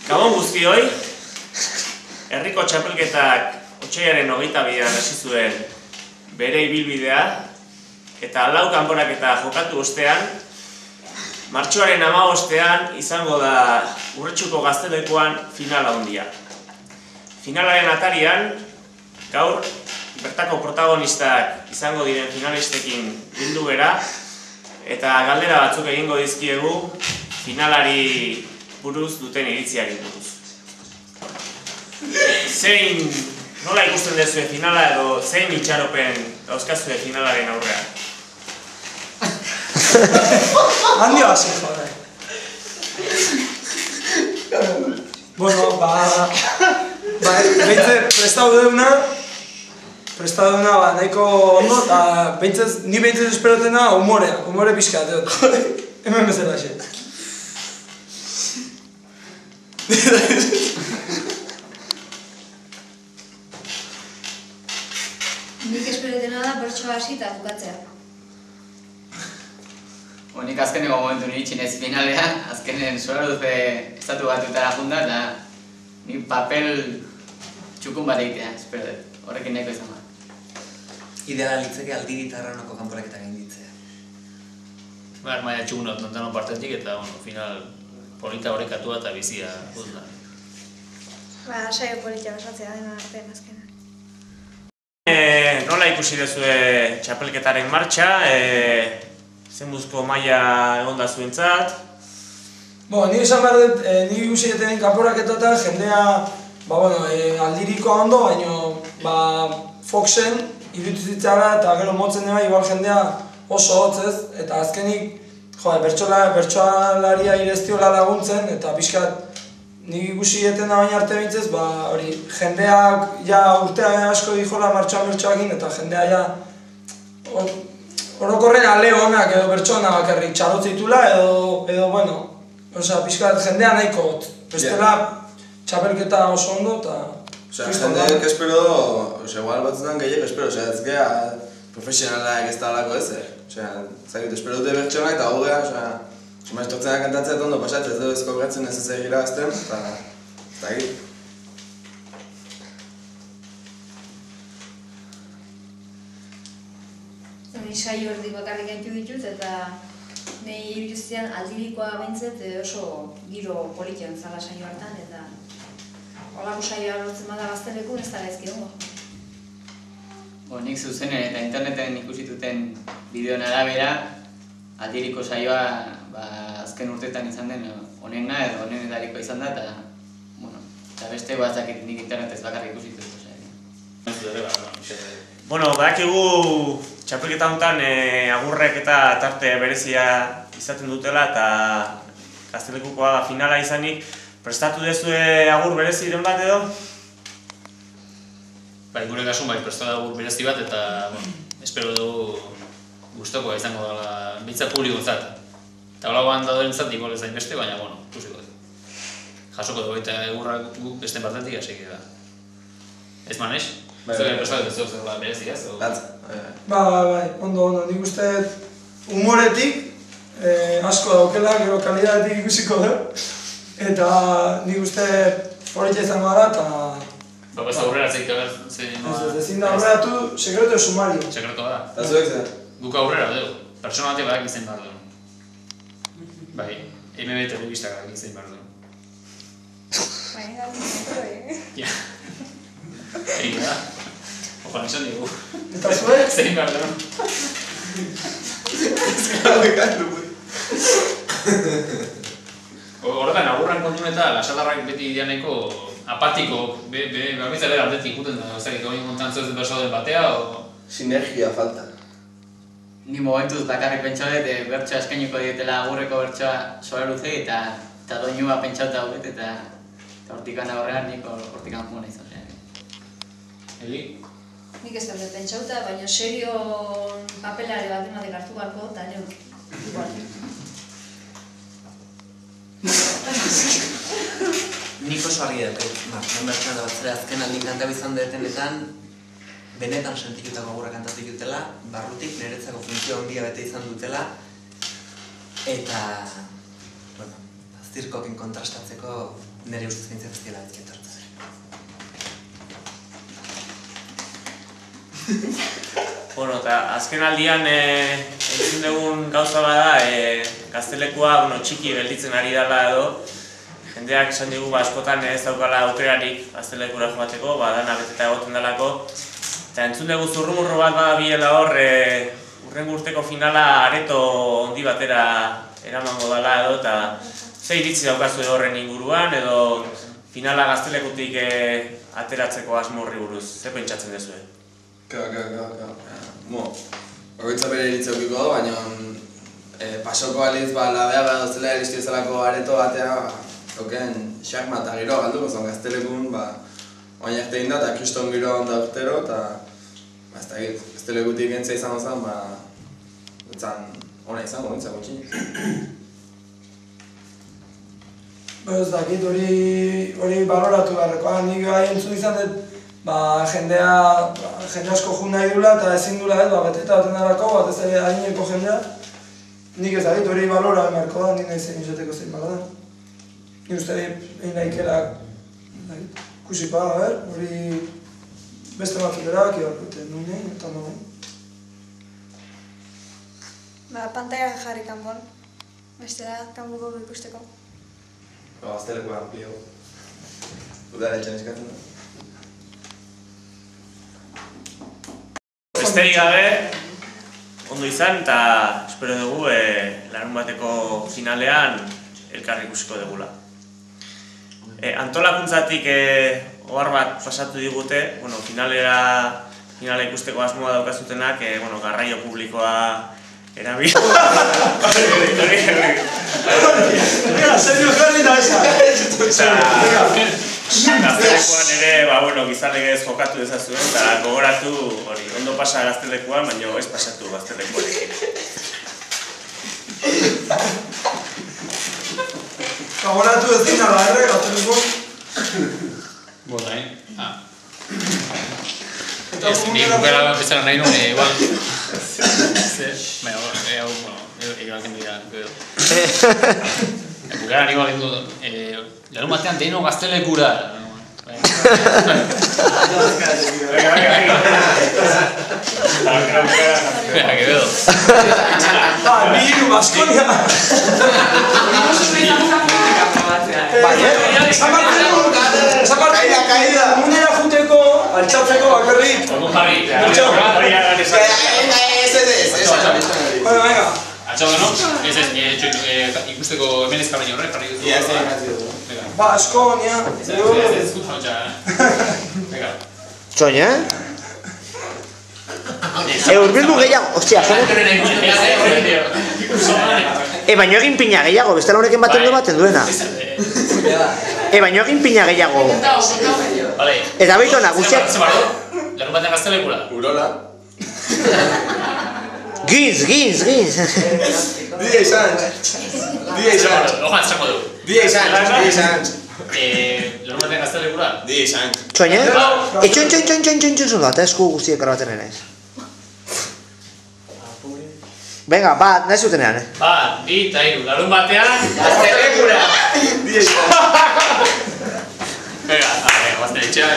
Gabon guztioi, herriko txapelketak otsailaren 22an hasi zuen bere ibilbidea eta 4 kanporaketa jokatu ostean, martxoaren 15ean izango da Urretxuko Gaztelekuan finala handia. Finalaren atarian, gaur bertako protagonistak izango diren finalistekin bildu gera eta galdera batzuk egingo dizkiegu finalari buruz duten iritziari buruz. Nola ikusten dezue finala edo zein itxaropen dauzkazue finalaren aurrean? Handi hasi, jode. Bueno, behitze prestatu deuna nahiko ondo, eta ni behitze esperotena humore pixka, hemen bezala xe. Nik esperotena da bertsoa hasi eta bukatzea. Nik azkeneko momentu niritxin ez finalean, azkenen Solarluze estatu batutara junda eta nik papel txukun bat egitea, espero dut, horrekin nahiko izan bat. Ideala litzeke aldi gitarranoko kanporaketak gainditzea. Maia txugunot nontanon partetik eta final polita horrekatua eta bizia guzna. Saio polita basatzea dena artean azkenan. Nola ikusi dezue txapelketaren martxa? Zenbuzko maila egon da zuentzat? Ni esan behar dut, nik ikusi deten kanporaketatan jendea aldirikoa ondo, baina Foxen irutizitzara eta gero motzen dira igual jendea oso hotzez, eta azkenik bertsoalaria ireztiola laguntzen, eta pixkat nik ikusi deten da baina arte bintzez, jendeak urtea asko dijola martxoan bertsoakin, eta jendea orokorren ale honak edo bertsoana bakarrik txarotze ditula edo bueno, pixkat jendea nahiko hot. Bestela txapelketa oso ondo eta... Jendeak espero, igual batzutan gehiago espero, ez geha profesionalak ez da alako ezer. Espero dute bertsoanak eta gugea, maestortzenak kantatzea ondo pasatzen, ez dugu ezkobratzen ez ez egira azten, eta egit. Saio erdi bakarrik gaitu ditut eta nahi iruztean aldirikoa behintzet oso giro politian zala saio hartan eta holako saioa lortzen bada Gaztelekun ez da gaizki hongo. Nik zuzenen eta interneten ikusituten bideoen arabera aldiriko saioa azken urteetan izan den onena edo onenetariko izan da eta beste batzakit nik internetez bakarrik ikusitut. Badakigu txapelketa honetan agurrek eta tarte berezia izaten dutela eta Gaztelekukoa finala izanik. Prestatu dezue agur bereziren bat edo? Gure kasun prestatu agur berezi bat eta espero dugu gustokoa izango dela bitza publikotzat. Eta holagoan dauden zat igual ez dain beste, baina ikusiko dut. Jasoko dugu eta agurrak guk beste partetik hasik da. Ez manez? Zure prestatu ez dut berezi ez? Ondo, nik uste humoretik asko daukela, gero kalidadetik ikusiko dut. Eta nik uste horitzea izango gara eta... Ez aurrera zeik agertzen... Ezin da aurreratu, sekreto ez sumari. Sekreto da. Eta zuek zen? Guk aurrera dugu. Pertsona batek badak izan behar dugu. MB telebistak badak izan behar dugu. Da zintzeko, Ja. Egin da. Opa, esan dugu. Eta zuek? Zein behar dugu. Horretan, agurran kontun eta lasadarrak beti ideaneko apatiko, bakoitza bera aldetik guten da, hori montan zuetzen bersoa batea, Sinergia falta. Ni momentuz bakarrik pentsau dut bertsoa eskainiko dietela agurreko bertsoa Solarluze eta doinua pentsauta hauret eta hortikan aurrean nik hortikan juna izan zen. Eli? Nik ez dut pentsauta, baina serio papelare bat ematek hartu beharko eta neuk igual. Nik oso argi dut, martxoan bertsoan da batzera azken aldi kanta bizan detenetan benetan sentitutako agurra kantatu ditutela, barrutik niretzako funtzio handia bete izan dutela eta zirkokin kontrastatzeko nire ustez bintzen ez dira ez etortzen. Bueno, eta azken aldian entzun dugun gauza bada, Gaztelekua txiki gelditzen ari dela edo, jendeak esan digu askotan ez daukala aukerarik Gaztelekura joateko, dana beteta egoten delako. Eta entzun dugu zurrumurro bat badabilela hor, urrengo urteko finala areto handi batera eramango dela edo, eta ze iritzi daukazu horren inguruan, edo finala Gaztelekutik ateratzeko asmo horri buruz, ze pentsatzen duzue? Horretza bere iritzi eukiko du, baina pasoko aliz labea behar dozela eristu ezalako areto batea doken xakma eta giro galduko zen Gaztelekun oain arte egin da eta kriston giro onda urtero eta Gaztelekutik entzia izango zen ona izango nintzen gutxi. Ez dakit hori baloratu beharrekoa, nik bai entzun izan dut jende asko jun nahi dula eta ezin dula beteta baten darako, batez ere haineko jendea. Nik ez dakit hori balora emarko da, nik nahi zen izateko zein bala da. Nik uste egin nahikera kusiko da, hori beste batzutera kibarkute nunen eta noen. Pantalla jarri kanpon, bestera kanpoko ikusteko. Gaztelekua amplio. Udaletxan eskatzen da. Besterik gabe, ondo izan eta espero dugu larunbateko finalean elkarri ikusiko dugula. Antolakuntzatik ohar bat pasatu digute, finala ikusteko asmoa daukazutenak, garraio publikoa erabil. Gaztelekuan ere, gizarlegez jokatu dezazuen, eta gogoratu hori, ondo pasa Gaztelekuan, baina ez pasatu Gaztelekuarekin. Gogoratu ez dina da, Gaztelekuan? Bueno, nik bukera bezala nahi nuen, igual. Igual kendu dira, bukera nahi igual egin dut. Larun batean deino Gaztelekura. Venga, que vedo. Biru, Baskonia! Kaida! Munera juteko, altxatzeko bakarrik. Ordu jarri. Venga. Atxau gano? Ikusteko hemen ezkabein horrek jarri duzu. Ia, ez. Baskonia! Ez Txoina? Urbildu gehiago, ostia, baino egin pina gehiago, bestela honekin baten duena. Baino egin pina gehiago. Eta behitu nagusiak... Larun batean Gaztelekura? Urola. Ginz! DJ Sánchez. Ojan, txako du. DJ Sánchez. Larun batean Gaztelekura? DJ Sánchez. Txoina? Txon bat, esku guztiek grabatzen enez. Venga, bat, nahi zutenean, Bat, bi eta hiru, larun batean Gaztelekura! DJ Sánchez. Venga, Gazteletxea.